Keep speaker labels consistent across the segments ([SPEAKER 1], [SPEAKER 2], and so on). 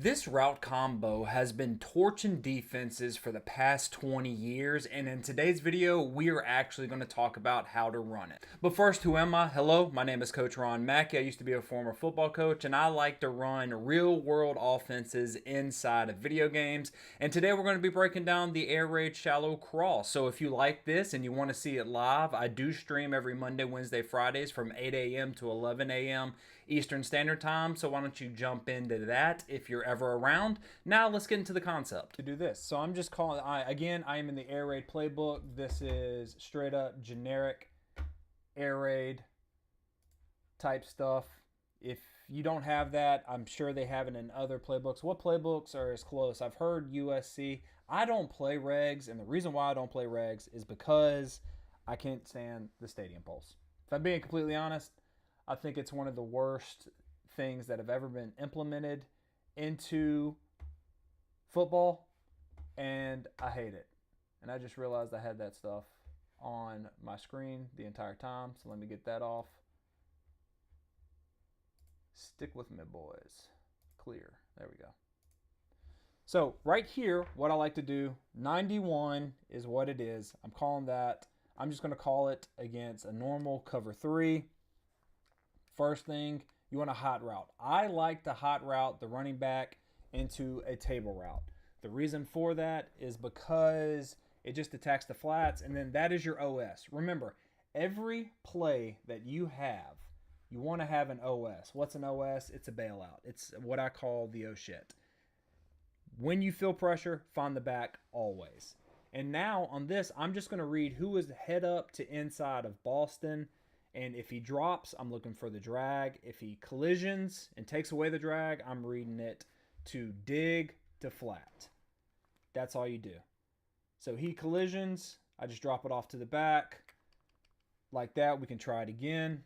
[SPEAKER 1] This route combo has been torching defenses for the past 20 years, and in today's video, we are actually going to talk about how to run it. But first, who am I? Hello, my name is Coach Ron McKie. I used to be a former football coach, and I like to run real-world offenses inside of video games. And today, we're going to be breaking down the air raid shallow crawl. So if you like this and you want to see it live, I do stream every Monday, Wednesday, Fridays from 8 a.m. to 11 a.m. Eastern Standard Time. So why don't you jump into that if you're ever around. Now let's get into the concept. To do this, so I'm just calling, I am in the air raid playbook. This is straight up generic air raid type stuff. If you don't have that, I'm sure they have it in other playbooks. What playbooks are as close? I've heard USC. I don't play regs, and the reason why I don't play regs is because I can't stand the stadium pulse. If I'm being completely honest, I think it's one of the worst things that have ever been implemented into football, and I hate it. And I just realized I had that stuff on my screen the entire time, so let me get that off. Stick with me, boys. Clear. There we go. So right here, what I like to do, 91 is what it is. I'm calling that. I'm just going to call it against a normal cover 3. First thing, you want a hot route. I like to hot route the running back into a table route. The reason for that is because it just attacks the flats, and then that is your OS. Remember, every play that you have, you want to have an OS. What's an OS? It's a bailout. It's what I call the oh shit. When you feel pressure, find the back always. And now on this, I'm just going to read who is head up to inside of Boston. And if he drops, I'm looking for the drag. If he collisions and takes away the drag, I'm reading it to dig to flat. That's all you do. So he collisions, I just drop it off to the back. Like that, we can try it again.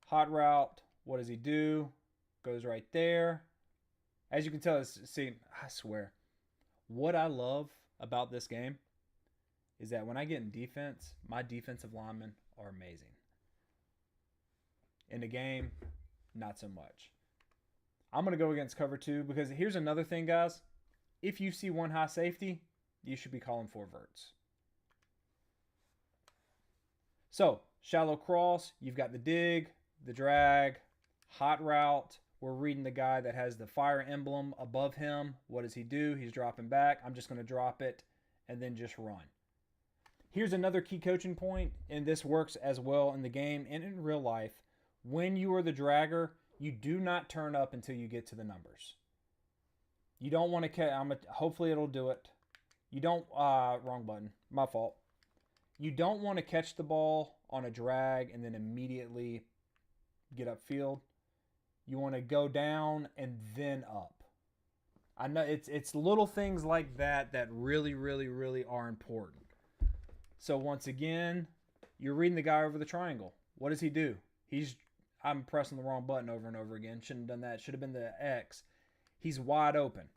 [SPEAKER 1] Hot route, what does he do? Goes right there. As you can tell, see, I swear, what I love about this game is that when I get in defense, my defensive linemen are amazing. In the game, not so much. I'm going to go against cover 2 because here's another thing, guys. If you see one high safety, you should be calling 4 verts. So, shallow cross, you've got the dig, the drag, hot route. We're reading the guy that has the fire emblem above him. What does he do? He's dropping back. I'm just going to drop it and then just run. Here's another key coaching point, and this works as well in the game and in real life. When you are the dragger, you do not turn up until you get to the numbers. You don't want to hopefully it'll do it. You don't, wrong button, my fault. You don't want to catch the ball on a drag and then immediately get upfield. You want to go down and then up. I know it's little things like that that really, really, really are important. So once again, you're reading the guy over the triangle. What does he do? I'm pressing the wrong button over and over again. Shouldn't have done that. Should have been the X. He's wide open.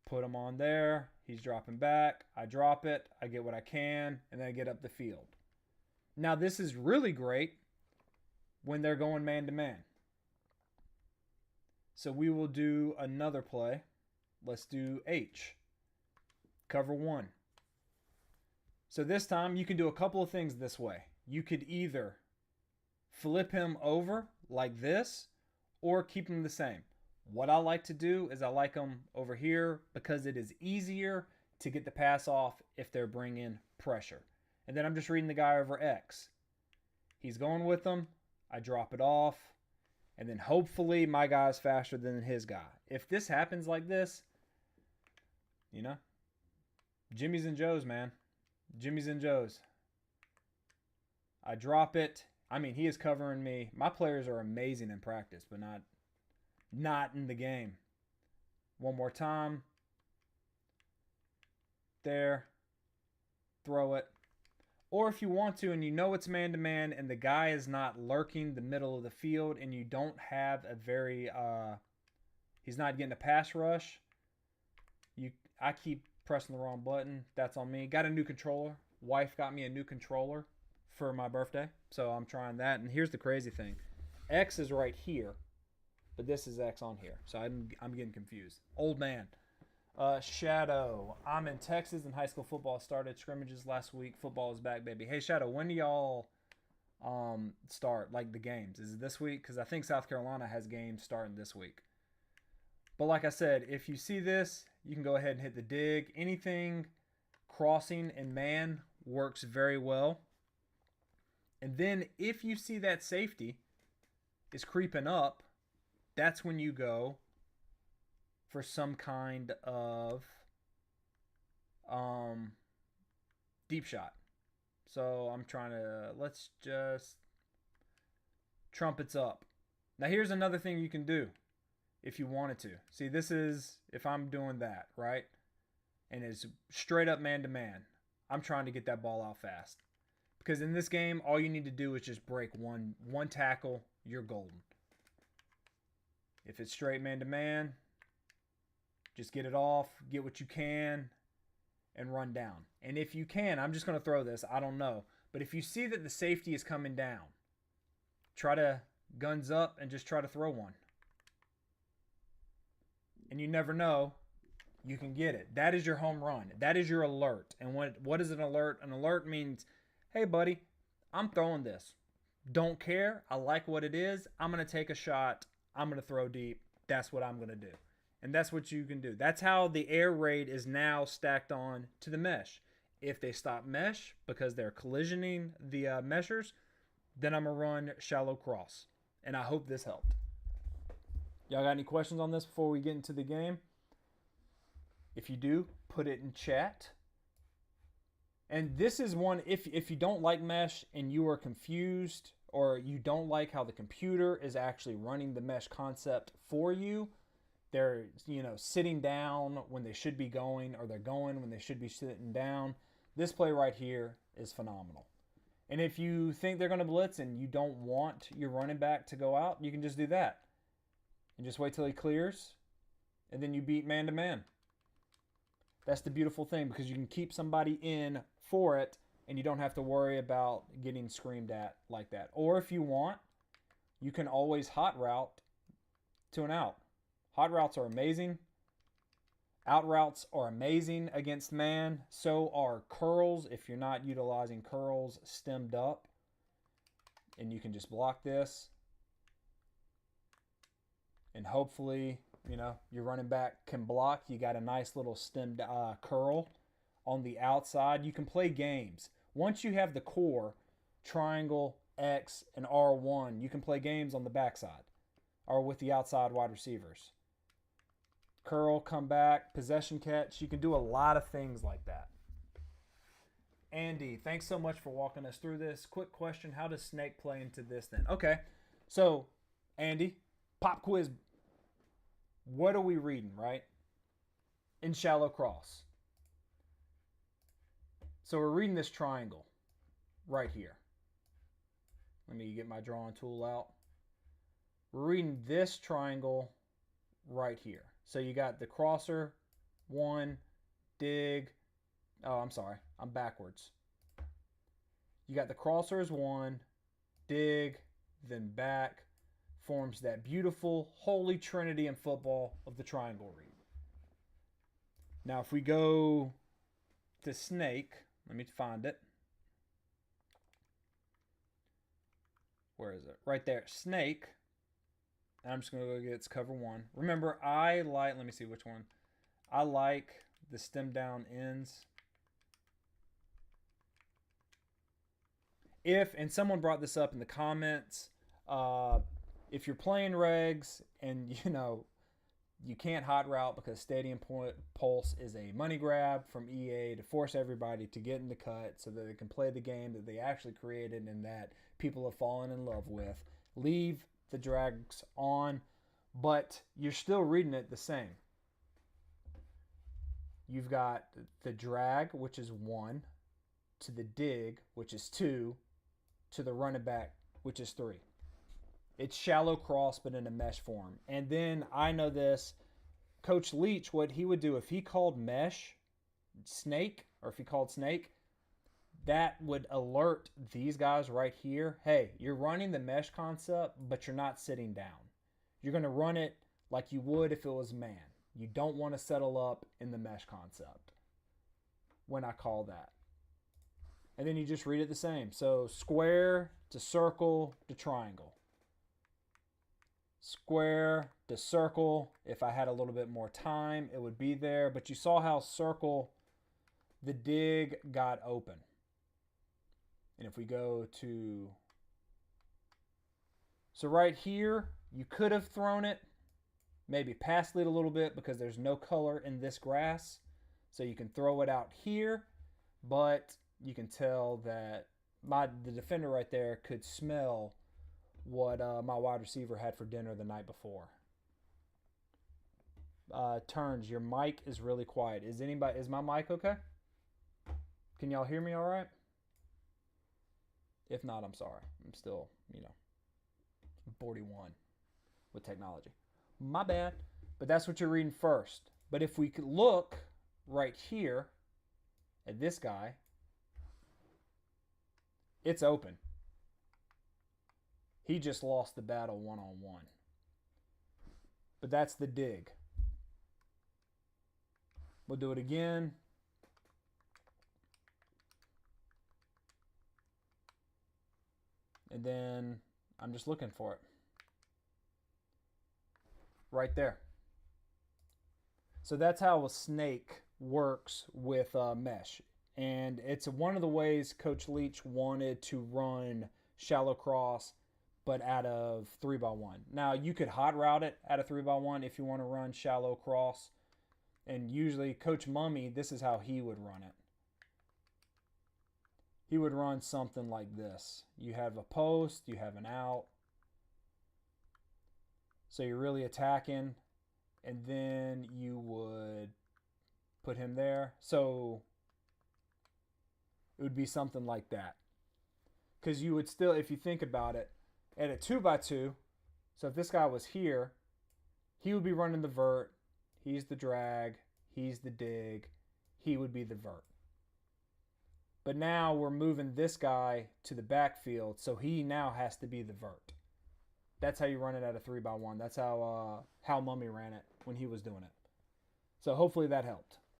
[SPEAKER 1] Put him on there. He's dropping back. I drop it. I get what I can, and then I get up the field. Now this is really great when they're going man-to-man. So we will do another play. Let's do H. Cover 1. So this time you can do a couple of things this way. You could either flip him over like this or keep him the same. What I like to do is I like him over here because it is easier to get the pass off if they're bringing pressure. And then I'm just reading the guy over X. He's going with them. I drop it off. And then hopefully my guy's faster than his guy. If this happens like this, you know, Jimmy's and Joe's, man. Jimmy's and Joe's. I drop it. I mean, he is covering me. My players are amazing in practice, but not in the game. One more time. There. Throw it. Or if you want to and you know it's man-to-man and the guy is not lurking the middle of the field and you don't have a very, he's not getting a pass rush, I keep pressing the wrong button. That's on me. Got a new controller. Wife got me a new controller for my birthday, so I'm trying that. And here's the crazy thing. X is right here. but this is X on here. So I'm getting confused. Old man. Shadow. I'm in Texas and high school football started scrimmages last week. Football is back, baby. Hey, Shadow, when do y'all start, like, the games? Is it this week? Because I think South Carolina has games starting this week. But like I said, if you see this, you can go ahead and hit the dig. Anything crossing and man works very well. And then if you see that safety is creeping up, that's when you go for some kind of deep shot. So I'm trying to, let's just trumpets up. Now here's another thing you can do if you wanted to. See, this is, if I'm doing that, right? And it's straight up man to man. I'm trying to get that ball out fast. Because in this game, all you need to do is just break one tackle, you're golden. If it's straight man to man, just get it off, get what you can, and run down. And if you can, I'm just going to throw this, I don't know. But if you see that the safety is coming down, try to guns up and just try to throw one. And you never know, you can get it. That is your home run. That is your alert. And what is an alert? An alert means, hey, buddy, I'm throwing this. Don't care. I like what it is. I'm going to take a shot. I'm going to throw deep. That's what I'm going to do. And that's what you can do. That's how the air raid is now stacked on to the mesh. If they stop mesh because they're collisioning the meshers, then I'm going to run shallow cross. And I hope this helped. Y'all got any questions on this before we get into the game? If you do, put it in chat. And this is one, if you don't like mesh and you are confused or you don't like how the computer is actually running the mesh concept for you, they're, sitting down when they should be going, or they're going when they should be sitting down. This play right here is phenomenal. And if you think they're going to blitz and you don't want your running back to go out, you can just do that. And just wait till he clears, and then you beat man to man. That's the beautiful thing, because you can keep somebody in for it, and you don't have to worry about getting screamed at like that. Or if you want, you can always hot route to an out. Hot routes are amazing. Out routes are amazing against man. So are curls if you're not utilizing curls stemmed up. And you can just block this. And hopefully, your running back can block. You got a nice little stemmed curl on the outside. You can play games. Once you have the core, triangle, X, and R1, you can play games on the backside or with the outside wide receivers. Curl, come back, possession catch. You can do a lot of things like that. Andy, thanks so much for walking us through this. Quick question, how does snake play into this then? Okay, so Andy, pop quiz. What are we reading, right? In shallow cross. So we're reading this triangle right here. Let me get my drawing tool out. We're reading this triangle right here. So you got the crosser, one, dig. Oh, I'm sorry. I'm backwards. You got the crosser as one, dig, then back. Forms that beautiful holy trinity in football of the triangle read. Now, if we go to snake, let me find it. Where is it? Right there. Snake. I'm just going to go get its cover one. Remember, let me see which one. I like the stem down ends. And someone brought this up in the comments, if you're playing regs and, you can't hot route because Stadium Pulse is a money grab from EA to force everybody to get in the cut so that they can play the game that they actually created and that people have fallen in love with, leave the drags on, but you're still reading it the same. You've got the drag, which is 1, to the dig, which is 2, to the running back, which is 3. It's shallow cross, but in a mesh form. And then I know this, Coach Leach, what he would do if he called mesh snake, or if he called snake, that would alert these guys right here. Hey, you're running the mesh concept, but you're not sitting down. You're going to run it like you would if it was man. You don't want to settle up in the mesh concept when I call that. And then you just read it the same. So square to circle to triangle. Square to circle. If I had a little bit more time, it would be there. But you saw how circle, the dig got open. And if we go to... So right here, you could have thrown it, maybe past lead a little bit because there's no color in this grass. So you can throw it out here, but you can tell that the defender right there could smell what my wide receiver had for dinner the night before. Turns, your mic is really quiet. Is my mic okay? Can y'all hear me all right? If not, I'm sorry. I'm still, 41 with technology. My bad. But that's what you're reading first. But if we could look right here at this guy, it's open. He just lost the battle one-on-one. But that's the dig. We'll do it again. And then I'm just looking for it. Right there. So that's how a snake works with mesh. And it's one of the ways Coach Leach wanted to run shallow cross, but out of 3x1. Now, you could hot route it out of 3x1 if you want to run shallow cross. And usually Coach Mummy, this is how he would run it. He would run something like this. You have a post, you have an out. So you're really attacking, and then you would put him there. So it would be something like that. Because you would still, if you think about it, at a 2x2, so if this guy was here, he would be running the vert. He's the drag. He's the dig. He would be the vert. But now we're moving this guy to the backfield, so he now has to be the vert. That's how you run it at a 3x1. That's how Mummy ran it when he was doing it. So hopefully that helped.